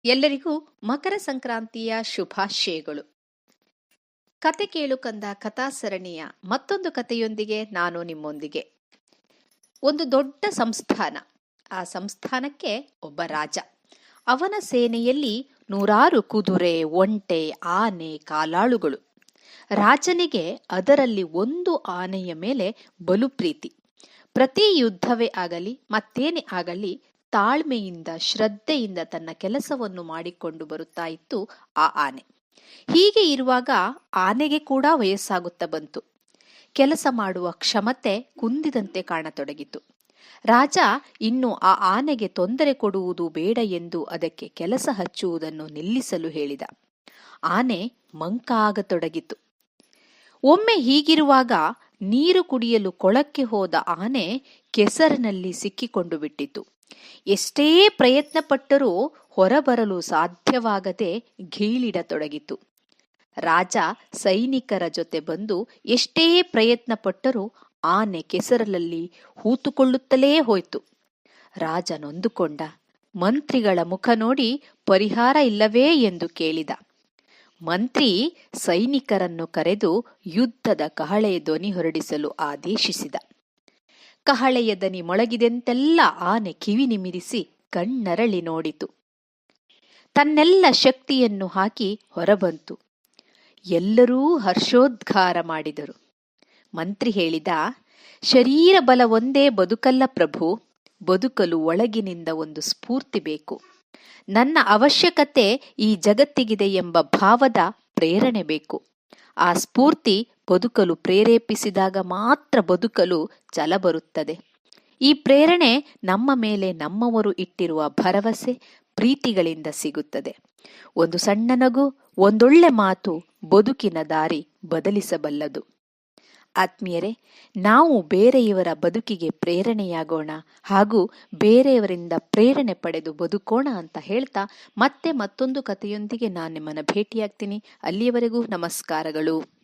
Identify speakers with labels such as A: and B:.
A: ಎಲ್ಲರಿಗೂ ಮಕರ ಸಂಕ್ರಾಂತಿಯ ಶುಭಾಶಯಗಳು. ಕತೆ ಕೇಳು ಕಂದ ಕಥಾ ಸರಣಿಯ ಮತ್ತೊಂದು ಕಥೆಯೊಂದಿಗೆ ನಾನು ನಿಮ್ಮೊಂದಿಗೆ. ಒಂದು ದೊಡ್ಡ ಸಂಸ್ಥಾನ. ಆ ಸಂಸ್ಥಾನಕ್ಕೆ ಒಬ್ಬ ರಾಜ. ಅವನ ಸೇನೆಯಲ್ಲಿ 100 ಕುದುರೆ, ಒಂಟೆ, ಆನೆ, ಕಾಲಾಳುಗಳು. ರಾಜನಿಗೆ ಅದರಲ್ಲಿ ಒಂದು ಆನೆಯ ಮೇಲೆ ಬಲು ಪ್ರೀತಿ. ಪ್ರತಿ ಯುದ್ಧವೇ ಆಗಲಿ ಮತ್ತೇನೇ ಆಗಲಿ ತಾಳ್ಮೆಯಿಂದ ಶ್ರದ್ಧೆಯಿಂದ ತನ್ನ ಕೆಲಸವನ್ನು ಮಾಡಿಕೊಂಡು ಬರುತ್ತಾ ಇತ್ತು ಆ ಆನೆ. ಹೀಗೆ ಇರುವಾಗ ಆನೆಗೆ ಕೂಡ ವಯಸ್ಸಾಗುತ್ತಾ ಬಂತು. ಕೆಲಸ ಮಾಡುವ ಕ್ಷಮತೆ ಕುಂದಿದಂತೆ ಕಾಣತೊಡಗಿತು. ರಾಜ ಇನ್ನು ಆ ಆನೆಗೆ ತೊಂದರೆ ಕೊಡುವುದು ಬೇಡ ಎಂದು ಅದಕ್ಕೆ ಕೆಲಸ ಹಚ್ಚುವುದನ್ನು ನಿಲ್ಲಿಸಲು ಹೇಳಿದ. ಆನೆ ಮಂಕಾಗತೊಡಗಿತು. ಒಮ್ಮೆ ಹೀಗಿರುವಾಗ ನೀರು ಕುಡಿಯಲು ಕೊಳಕ್ಕೆ ಹೋದ ಆನೆ ಕೆಸರಿನಲ್ಲಿ ಸಿಕ್ಕಿಕೊಂಡು ಬಿಟ್ಟಿತು. ಎಷ್ಟೇ ಪ್ರಯತ್ನ ಪಟ್ಟರೂ ಹೊರಬರಲು ಸಾಧ್ಯವಾಗದೆ ಘೀಳಿಡತೊಡಗಿತು. ರಾಜ ಸೈನಿಕರ ಜೊತೆ ಬಂದು ಎಷ್ಟೇ ಪ್ರಯತ್ನ ಪಟ್ಟರೂ ಆನೆ ಕೆಸರಲ್ಲಿ ಹೂತುಕೊಳ್ಳುತ್ತಲೇ ಹೋಯಿತು. ರಾಜ ನೊಂದುಕೊಂಡ. ಮಂತ್ರಿಗಳ ಮುಖ ನೋಡಿ ಪರಿಹಾರ ಇಲ್ಲವೇ ಎಂದು ಕೇಳಿದ. ಮಂತ್ರಿ ಸೈನಿಕರನ್ನು ಕರೆದು ಯುದ್ಧದ ಕಹಳೆ ಧ್ವನಿ ಹೊರಡಿಸಲು ಆದೇಶಿಸಿದ. ಕಹಳೆಯ ದನಿ ಮೊಳಗಿದೆಂತೆಲ್ಲ ಆನೆ ಕಿವಿ ನಿಮಿರಿಸಿ ಕಣ್ಣರಳಿ ನೋಡಿತು. ತನ್ನೆಲ್ಲ ಶಕ್ತಿಯನ್ನು ಹಾಕಿ ಹೊರಬಂತು. ಎಲ್ಲರೂ ಹರ್ಷೋದ್ಗಾರ ಮಾಡಿದರು. ಮಂತ್ರಿ ಹೇಳಿದ, ಶರೀರ ಬಲ ಒಂದೇ ಬದುಕಲ್ಲ ಪ್ರಭು, ಬದುಕಲು ಒಳಗಿನಿಂದ ಒಂದು ಸ್ಫೂರ್ತಿ ಬೇಕು. ನನ್ನ ಅವಶ್ಯಕತೆ ಈ ಜಗತ್ತಿಗಿದೆ ಎಂಬ ಭಾವದ ಪ್ರೇರಣೆ ಬೇಕು. ಆ ಸ್ಫೂರ್ತಿ ಬದುಕಲು ಪ್ರೇರೇಪಿಸಿದಾಗ ಮಾತ್ರ ಬದುಕಲು ಛಲ ಬರುತ್ತದೆ. ಈ ಪ್ರೇರಣೆ ನಮ್ಮ ಮೇಲೆ ನಮ್ಮವರು ಇಟ್ಟಿರುವ ಭರವಸೆ, ಪ್ರೀತಿಗಳಿಂದ ಸಿಗುತ್ತದೆ. ಒಂದು ಸಣ್ಣ ನಗು, ಒಂದೊಳ್ಳೆ ಮಾತು ಬದುಕಿನ ದಾರಿ ಬದಲಿಸಬಲ್ಲದು. ಆತ್ಮೀಯರೇ, ನಾವು ಬೇರೆಯವರ ಬದುಕಿಗೆ ಪ್ರೇರಣೆಯಾಗೋಣ ಹಾಗೂ ಬೇರೆಯವರಿಂದ ಪ್ರೇರಣೆ ಪಡೆದು ಬದುಕೋಣ ಅಂತ ಹೇಳ್ತಾ ಮತ್ತೆ ಮತ್ತೊಂದು ಕಥೆಯೊಂದಿಗೆ ನಾನು ನಿಮ್ಮನ್ನು ಭೇಟಿಯಾಗ್ತೀನಿ. ಅಲ್ಲಿಯವರೆಗೂ ನಮಸ್ಕಾರಗಳು.